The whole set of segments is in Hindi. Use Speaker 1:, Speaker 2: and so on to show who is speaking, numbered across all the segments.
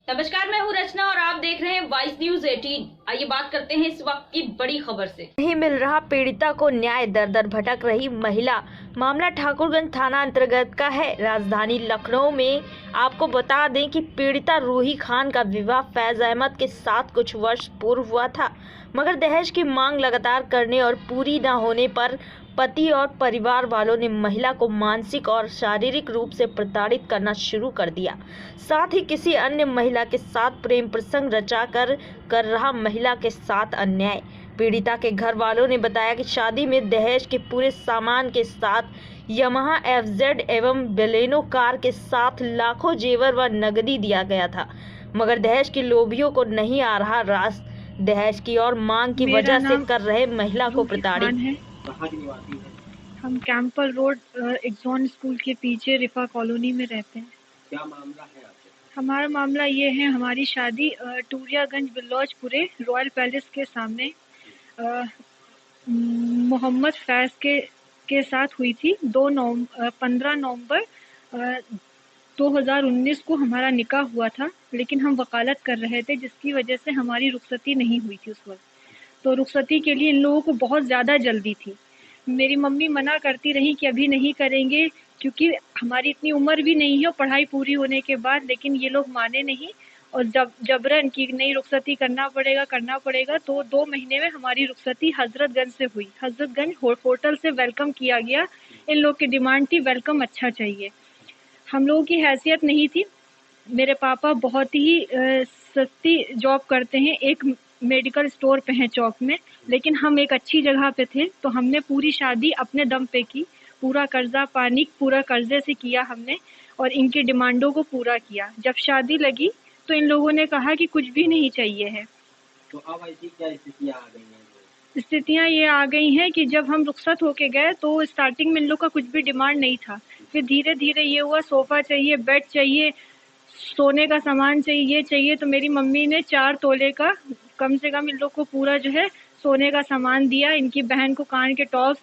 Speaker 1: नमस्कार, मैं हूँ रचना और आप देख रहे हैं वाइस न्यूज 18। आइए बात करते हैं इस वक्त की बड़ी खबर से।
Speaker 2: नहीं मिल रहा पीड़िता को न्याय, दर दर भटक रही महिला। मामला ठाकुरगंज थाना अंतर्गत का है। राजधानी लखनऊ में आपको बता दें कि पीड़िता रूही खान का विवाह फैज अहमद के साथ कुछ वर्ष पूर्व हुआ था, मगर दहेज की मांग लगातार करने और पूरी न होने पर पति और परिवार वालों ने महिला को मानसिक और शारीरिक रूप से प्रताड़ित करना शुरू कर दिया। साथ ही किसी अन्य महिला के साथ प्रेम प्रसंग रचाकर कर रहा महिला के साथ अन्याय। पीड़िता के घर वालों ने बताया कि शादी में दहेज के पूरे सामान के साथ यामाहा एफजेड एवं बेलेनो कार के साथ लाखों जेवर व नगदी दिया गया था, मगर दहेज के लोभियों को नहीं आ रहा रास। दहेज की और मांग की वजह से कर रहे महिला को प्रताड़ित।
Speaker 3: कहाँ की निवासी है?
Speaker 4: हम कैंपल रोड एग्जॉन स्कूल के पीछे रिफा कॉलोनी में रहते हैं।
Speaker 3: क्या मामला है आपके?
Speaker 4: हमारा मामला ये है, हमारी शादी टूरियागंज बिल्लौजपुरे रॉयल पैलेस के सामने मोहम्मद फैज के साथ हुई थी। 15 नवंबर 2019 को हमारा निकाह हुआ था, लेकिन हम वकालत कर रहे थे जिसकी वजह से हमारी रुखसती नहीं हुई थी उस वक्त। तो रुखसती के लिए इन लोगों को बहुत ज़्यादा जल्दी थी। मेरी मम्मी मना करती रही कि अभी नहीं करेंगे, क्योंकि हमारी इतनी उम्र भी नहीं है और पढ़ाई पूरी होने के बाद, लेकिन ये लोग माने नहीं और जबरन की नहीं रुखसती करना पड़ेगा। तो 2 महीने में हमारी रुखसती हजरतगंज से हुई। हजरतगंज होटल से वेलकम किया गया। इन लोग की डिमांड थी वेलकम अच्छा चाहिए। हम लोगों की हैसियत नहीं थी। मेरे पापा बहुत ही सस्ती जॉब करते हैं, एक मेडिकल स्टोर पे है चौक में, लेकिन हम एक अच्छी जगह पे थे, तो हमने पूरी शादी अपने दम पे की। पूरा कर्जा पानी पूरा कर्जे से किया हमने और इनकी डिमांडों को पूरा किया। जब शादी लगी तो इन लोगों ने कहा कि कुछ भी नहीं चाहिए है।
Speaker 3: तो अब ऐसी क्या स्थितियाँ आ गई हैं?
Speaker 4: स्थितियाँ ये आ गई हैं कि जब हम रुखसत होके गए तो स्टार्टिंग में इन लोग का कुछ भी डिमांड नहीं था। फिर धीरे धीरे ये हुआ, सोफा चाहिए, बेड चाहिए, सोने का सामान चाहिए, ये चाहिए। तो मेरी मम्मी ने 4 तोले का कम से कम इन लोग को पूरा जो है सोने का सामान दिया। इनकी बहन को कान के टॉप्स,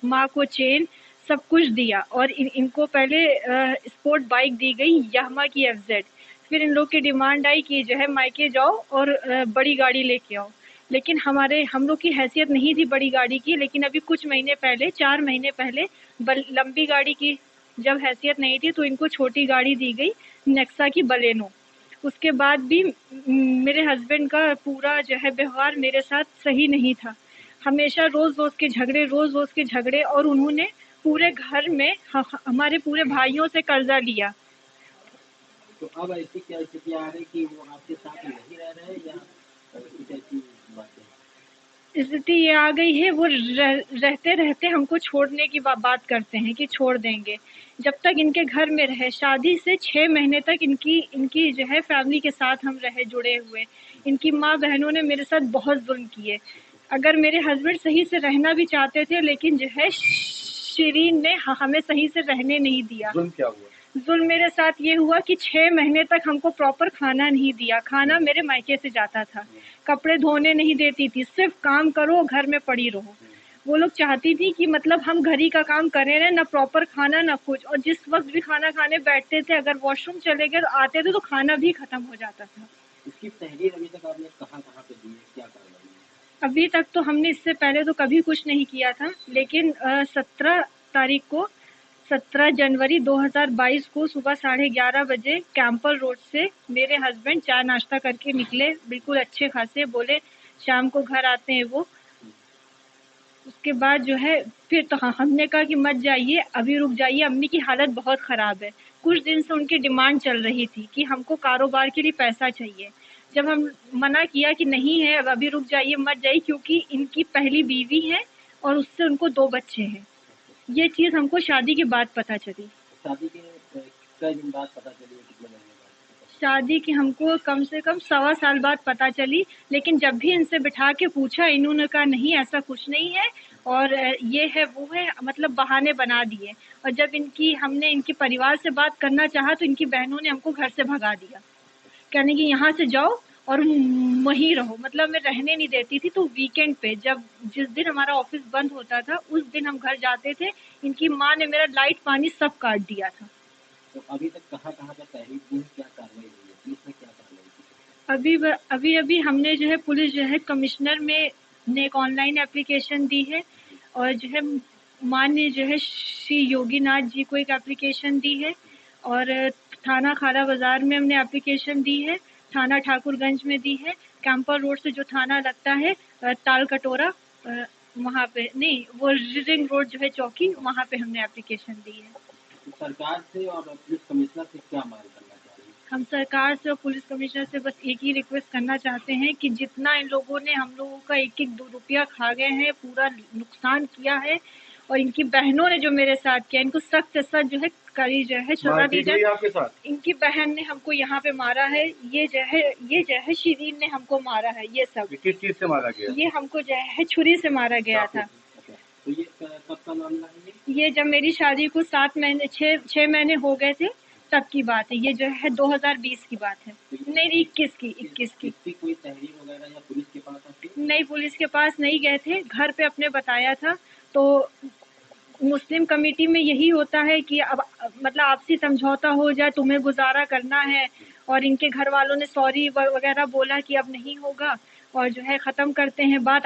Speaker 4: माँ को चेन, सब कुछ दिया। और इनको पहले स्पोर्ट बाइक दी गई यामाहा की एफजेड। फिर इन लोग की डिमांड आई कि जो है मायके जाओ और बड़ी गाड़ी लेके आओ। लेकिन हम लोग की हैसियत नहीं थी बड़ी गाड़ी की, लेकिन अभी कुछ महीने पहले, 4 महीने पहले लंबी गाड़ी की जब हैसियत नहीं थी तो इनको छोटी गाड़ी दी गई, नेक्सा की बलेनो। उसके बाद भी मेरे हस्बैंड का पूरा जो है व्यवहार मेरे साथ सही नहीं था। हमेशा रोज रोज के झगड़े और उन्होंने पूरे घर में हमारे पूरे भाइयों से कर्जा लिया।
Speaker 3: तो अब ऐसी क्या स्थितियाँ आ रही कि वो आपके साथ नहीं रह रहे या कुछ ऐसी बातें?
Speaker 4: स्थिति ये आ गई है, वो रहते रहते हमको छोड़ने की बात करते हैं कि छोड़ देंगे। जब तक इनके घर में रहे, शादी से 6 महीने तक इनकी जो है फैमिली के साथ हम रहे जुड़े हुए। इनकी माँ बहनों ने मेरे साथ बहुत जुल्म किए। अगर मेरे हस्बैंड सही से रहना भी चाहते थे, लेकिन जो है शिरीन ने हमें सही से रहने नहीं दिया।
Speaker 3: जुल्म क्या हुआ?
Speaker 4: जुल्म मेरे साथ ये हुआ कि 6 महीने तक हमको प्रॉपर खाना नहीं दिया। खाना मेरे मायके से जाता था। कपड़े धोने नहीं देती थी, सिर्फ काम करो, घर में पड़ी रहो। वो लोग चाहती थी कि मतलब हम घर ही का काम करे रहे, ना प्रॉपर खाना ना कुछ। और जिस वक्त भी खाना खाने बैठते थे, अगर वॉशरूम चले गए तो आते थे तो खाना भी खत्म हो जाता था।
Speaker 3: इसकी तहरीर अभी तक आपने कहाँ पे दी है, क्या कार्रवाई है?
Speaker 4: अभी तक तो हमने इससे पहले तो कभी कुछ नहीं किया था, लेकिन 17 जनवरी 2022 को सुबह 11:30 बजे कैंपल रोड से मेरे हस्बैंड चाय नाश्ता करके निकले, बिल्कुल अच्छे खासे, बोले शाम को घर आते हैं वो। उसके बाद जो है फिर तो हमने कहा कि मत जाइए, अभी रुक जाइए, अम्मी की हालत बहुत ख़राब है। कुछ दिन से उनकी डिमांड चल रही थी कि हमको कारोबार के लिए पैसा चाहिए। जब हम मना किया कि नहीं है, अब अभी रुक जाइए, मत जाइए, क्योंकि इनकी पहली बीवी है और उससे उनको 2 बच्चे हैं। ये चीज़ हमको शादी के बाद पता चली।
Speaker 3: शादी के कई दिन बाद पता चली है? कितने महीने बाद?
Speaker 4: शादी की हमको कम से कम 1.25 साल बाद पता चली, लेकिन जब भी इनसे बिठा के पूछा, इन्होंने कहा नहीं ऐसा कुछ नहीं है और ये है वो है, मतलब बहाने बना दिए। और जब हमने इनके परिवार से बात करना चाहा तो इनकी बहनों ने हमको घर से भगा दिया, कहने कि यहाँ से जाओ और वहीं रहो। मतलब मैं रहने नहीं देती थी। तो वीकेंड पे जिस दिन हमारा ऑफिस बंद होता था, उस दिन हम घर जाते थे। इनकी माँ ने मेरा लाइट पानी सब काट दिया था।
Speaker 3: तो अभी तक कहाँ पे तहरीर दी है, क्या कार्रवाई हुई है, पुलिस ने क्या कार्रवाई की?
Speaker 4: अभी हमने जो है पुलिस जो है कमिश्नर में ने एक ऑनलाइन एप्लीकेशन दी है और जो है माननीय जो है श्री योगीनाथ जी को एक एप्लीकेशन दी है और थाना खारा बाजार में हमने एप्लीकेशन दी है, थाना ठाकुरगंज में दी है, कैंपर रोड से जो थाना लगता है ताल कटोरा वहाँ पे नहीं, वो रिंग रोड जो है चौकी, वहाँ पे हमने एप्लीकेशन दी है।
Speaker 3: तो सरकार से और पुलिस कमिश्नर से क्या मांग करना चाहिए?
Speaker 4: हम सरकार से और पुलिस कमिश्नर से बस एक ही रिक्वेस्ट करना चाहते हैं कि जितना इन लोगों ने हम लोगों का 1-1 रुपया खा गए हैं, पूरा नुकसान किया है और इनकी बहनों ने जो मेरे साथ किया, इनको सख्त से सख्त जो है कड़ी जो है सजा दी जाए।
Speaker 3: आपके साथ
Speaker 4: इनकी बहन ने हमको यहाँ पे मारा है, ये जो है शिरीन ने हमको मारा है, ये सब।
Speaker 3: किस चीज से मारा गया?
Speaker 4: ये हमको जो है छुरी से मारा गया था।
Speaker 3: तो ये कब का मामला है?
Speaker 4: ये जब मेरी शादी को 6 महीने हो गए थे तब की बात है। ये जो है 2020 की बात है, नहीं 21 की।
Speaker 3: कोई तहरीर वगैरह या पुलिस के पास आती?
Speaker 4: नहीं, पुलिस के पास नहीं गए थे, घर पे अपने बताया था। तो मुस्लिम कमेटी में यही होता है कि अब मतलब आपसी समझौता हो जाए, तुम्हें गुजारा करना है, और इनके घर वालों ने सॉरी वगैरह बोला कि अब नहीं होगा और जो है ख़त्म करते हैं बात।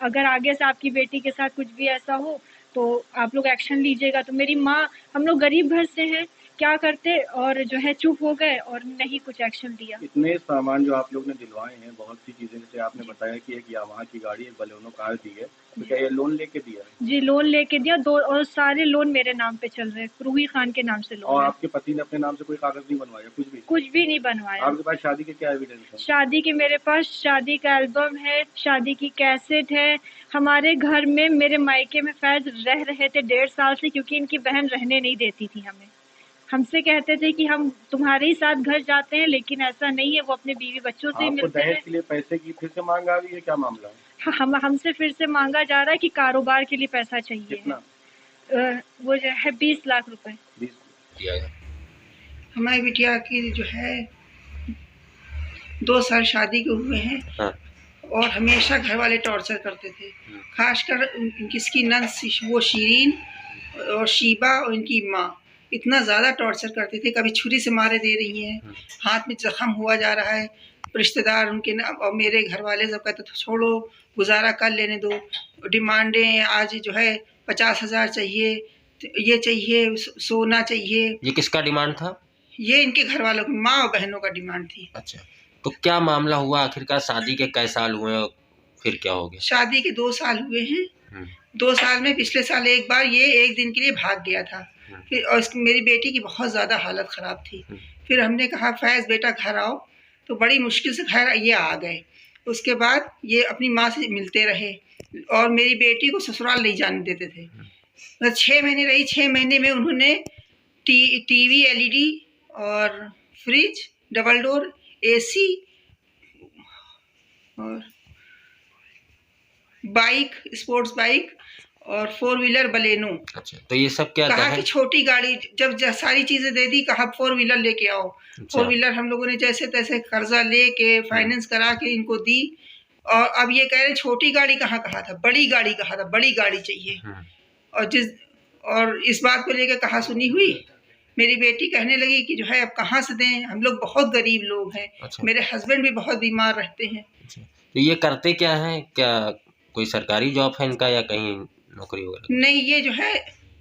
Speaker 4: अगर आगे से आपकी बेटी के साथ कुछ भी ऐसा हो तो आप लोग एक्शन लीजिएगा। तो मेरी माँ, हम लोग गरीब घर से हैं, क्या करते, और जो है चुप हो गए और नहीं कुछ एक्शन लिया।
Speaker 5: इतने सामान जो आप लोग ने दिलवाए हैं, बहुत सी चीजें, जैसे आपने बताया कि एक यामाहा की गाड़ी, एक बलेनो कार दी है, तो क्या ये लोन लेके दिया है?
Speaker 4: जी, लोन लेके दिया, 2 और सारे लोन मेरे नाम पे चल रहे हैं, रूही खान के नाम से लोन
Speaker 5: और
Speaker 4: है।
Speaker 5: आपके पति ने अपने नाम से कोई कागज नहीं बनवाया?
Speaker 4: कुछ भी नहीं बनवाया।
Speaker 5: आपके पास शादी के क्या एविडेंस है?
Speaker 4: शादी के मेरे पास शादी का एल्बम है, शादी की कैसेट है। हमारे घर में मेरे मायके में फैज रह रहे थे 1.5 साल से, क्योंकि इनकी बहन रहने नहीं देती थी हमें। हमसे कहते थे कि हम तुम्हारे ही साथ घर जाते हैं, लेकिन ऐसा नहीं है, वो अपने बीवी बच्चों से ही
Speaker 5: आपको
Speaker 4: मिलते
Speaker 5: दहेज
Speaker 4: हैं।
Speaker 5: के लिए पैसे की फिर से मांग आ रही है, क्या मामला है?
Speaker 4: हमसे फिर से मांगा जा रहा है कि कारोबार के लिए पैसा चाहिए।
Speaker 5: कितना?
Speaker 4: वो जो है 20 लाख रुपए।
Speaker 5: 20
Speaker 6: हमारी बिटिया की जो है 2 साल शादी के हुए हैं।
Speaker 5: हाँ।
Speaker 6: और हमेशा घर वाले टॉर्चर करते थे, खासकर किसकी नंद वो शिरीन और शीबा और इनकी माँ इतना ज़्यादा टॉर्चर करते थे। कभी छुरी से मारे दे रही हैं, हाथ में जख्म हुआ जा रहा है, रिश्तेदार उनके और मेरे घर वाले सब कहते थे छोड़ो, गुजारा कर लेने दो। डिमांडें आज जो है 50,000 चाहिए, ये चाहिए, सोना चाहिए।
Speaker 7: ये किसका डिमांड था?
Speaker 6: ये इनके घर वालों की, माँ और बहनों का डिमांड थी।
Speaker 7: अच्छा, तो क्या मामला हुआ आखिरकार? शादी के कई साल हुए और फिर क्या हो गया?
Speaker 6: शादी के 2 साल हुए हैं। 2 साल में पिछले साल एक बार ये 1 दिन के लिए भाग गया था। फिर और मेरी बेटी की बहुत ज़्यादा हालत ख़राब थी। फिर हमने कहा फैज़ बेटा घर आओ, तो बड़ी मुश्किल से घर ये आ गए। उसके बाद ये अपनी माँ से मिलते रहे और मेरी बेटी को ससुराल नहीं जाने देते थे। 6 महीने रही, 6 महीने में उन्होंने टीवी LED और फ्रिज, डबल डोर AC और बाइक, स्पोर्ट्स बाइक और 4 व्हीलर बलेनो।
Speaker 7: अच्छा, तो ये सब क्या
Speaker 6: कहा कि छोटी गाड़ी, जब सारी चीजें दे दी, कहा 4 व्हीलर लेके आओ। 4 व्हीलर हम लोगों ने जैसे तैसे कर्जा लेके फाइनेंस करा के इनको दी। और अब ये कह रहे छोटी गाड़ी कहाँ कहा था, बड़ी गाड़ी कहा था, बड़ी गाड़ी चाहिए। और इस बात को लेकर कहा सुनी हुई। मेरी बेटी कहने लगी कि जो है अब कहाँ से दें, हम लोग बहुत गरीब लोग हैं।
Speaker 7: अच्छा।
Speaker 6: मेरे हस्बैंड भी बहुत बीमार रहते हैं।
Speaker 7: अच्छा, तो ये करते क्या हैं? क्या कोई सरकारी जॉब है इनका या कहीं नौकरी वगैरह?
Speaker 6: नहीं, ये जो है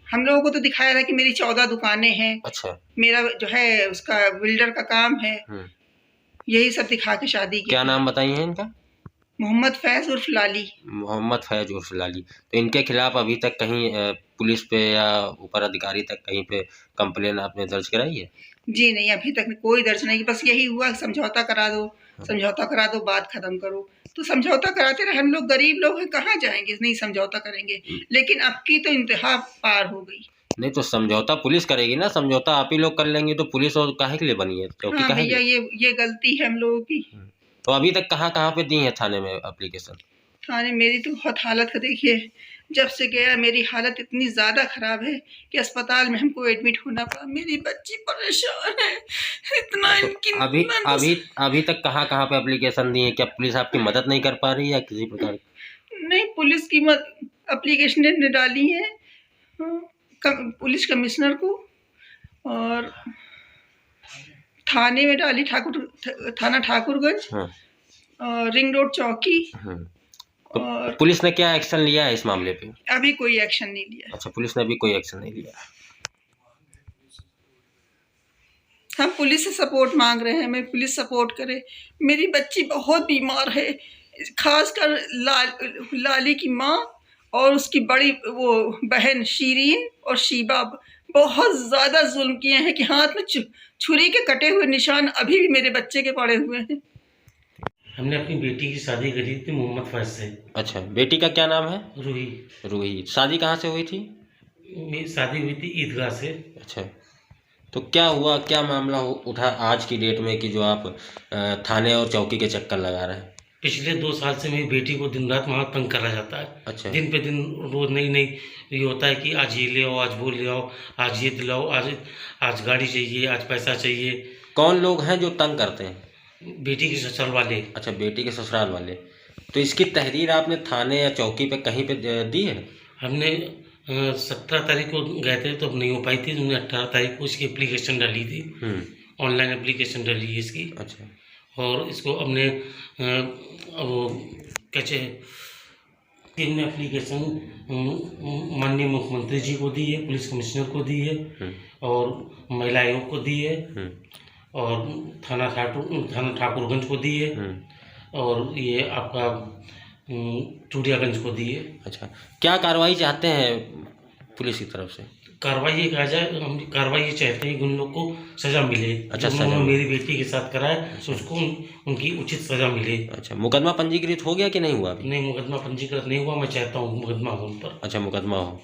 Speaker 6: हम लोगों को तो दिखाया रहा कि मेरी 14 दुकानें हैं।
Speaker 7: अच्छा,
Speaker 6: मेरा जो है उसका बिल्डर का काम है। यही सब दिखा के शादी की।
Speaker 7: क्या नाम बताइए हैं इनका?
Speaker 6: मोहम्मद फैज उर्फ लाली।
Speaker 7: मोहम्मद फैज उर्फ लाली। तो इनके खिलाफ अभी तक कहीं पुलिस पे या ऊपर अधिकारी तक कहीं पे कंप्लेन आपने दर्ज कराई है?
Speaker 6: जी नहीं, अभी तक कोई दर्ज नहीं। बस यही हुआ समझौता करा दो, समझौता करा दो, बात खत्म करो। तो समझौता कराते रहे। हम लोग गरीब लोग हैं, कहाँ जाएंगे, नहीं समझौता करेंगे। लेकिन अब की तो इंतहा पार हो गई।
Speaker 7: नहीं तो समझौता पुलिस करेगी ना, समझौता आप ही लोग कर लेंगे तो पुलिस और काहे के लिए बनी है? क्योंकि
Speaker 6: हाँ भैया, ये गलती है हम लोगों की।
Speaker 7: तो अभी तक कहाँ पे दी है थाने में एप्लीकेशन?
Speaker 6: थाने मेरी तो बहुत हालत है, देखिए जब से गया मेरी हालत इतनी ज़्यादा ख़राब है कि अस्पताल में हमको एडमिट होना पड़ा। मेरी बच्ची परेशान है इतना। इनकी
Speaker 7: अभी तक कहाँ पे एप्लीकेशन दी है? क्या पुलिस आपकी मदद नहीं कर पा रही है या किसी प्रकार?
Speaker 6: नहीं, पुलिस की एप्लीकेशन डाली है पुलिस कमिश्नर को और थाने में डाली, थाना ठाकुरगंज, रिंग रोड चौकी।
Speaker 7: तो
Speaker 6: और
Speaker 7: पुलिस ने क्या एक्शन लिया है इस मामले पे?
Speaker 6: अभी कोई एक्शन नहीं लिया।
Speaker 7: अच्छा, पुलिस ने अभी कोई एक्शन नहीं लिया।
Speaker 6: हम पुलिस से सपोर्ट मांग रहे हैं, हमें पुलिस सपोर्ट करे। मेरी बच्ची बहुत बीमार है, खासकर लाली की माँ और उसकी बड़ी वो बहन शीरीन और शीबा बहुत ज़्यादा जुल्म किए हैं कि हाथ में छुरी के कटे हुए निशान अभी भी मेरे बच्चे के पड़े हुए हैं।
Speaker 8: हमने अपनी बेटी की शादी करी थी मोहम्मद फैज से।
Speaker 7: अच्छा, बेटी का क्या नाम है?
Speaker 8: रूही।
Speaker 7: रूही। शादी कहाँ से हुई थी?
Speaker 8: मेरी शादी हुई थी ईदगाह से।
Speaker 7: अच्छा, तो क्या हुआ, क्या मामला उठा आज की डेट में कि जो आप थाने और चौकी के चक्कर लगा रहे हैं?
Speaker 8: पिछले 2 साल से मेरी बेटी को दिन रात वहाँ तंग करा जाता है।
Speaker 7: अच्छा।
Speaker 8: दिन पे दिन रोज नई नई ये होता है कि आज ये ले आओ, आज वो ले आओ, आज ये दिलाओ, आज गाड़ी चाहिए, आज पैसा चाहिए।
Speaker 7: कौन लोग हैं जो तंग करते हैं?
Speaker 8: बेटी के ससुराल वाले।
Speaker 7: अच्छा, बेटी के ससुराल वाले। तो इसकी तहरीर आपने थाने या चौकी पे कहीं पे दी है?
Speaker 8: हमने 17 तारीख को गए थे तो अब नहीं हो पाई थी, हमने 18 तारीख को इसकी एप्लीकेशन डाली थी। ऑनलाइन एप्लीकेशन डाली है इसकी।
Speaker 7: अच्छा।
Speaker 8: और इसको हमने वो कैसे हमने एप्लीकेशन माननीय मुख्यमंत्री जी को दी है, पुलिस कमिश्नर को दी है और महिला आयोग को दी है और थाना ठाकुरगंज को दी है और ये आपका चूड़ियागंज को दी है।
Speaker 7: अच्छा, क्या कार्रवाई चाहते हैं पुलिस की तरफ से?
Speaker 8: कार्रवाई ये कहा जाए, हम कार्रवाई ये चाहते हैं कि उन लोग को सजा मिले।
Speaker 7: अच्छा,
Speaker 8: जो उन्होंने मेरी बेटी के साथ कराया तो उसको उनकी उचित सजा मिले।
Speaker 7: अच्छा, मुकदमा पंजीकृत हो गया कि नहीं हुआ अभी?
Speaker 8: नहीं, मुकदमा पंजीकृत नहीं हुआ। मैं चाहता हूँ मुकदमा हो उन पर।
Speaker 7: अच्छा, मुकदमा हो।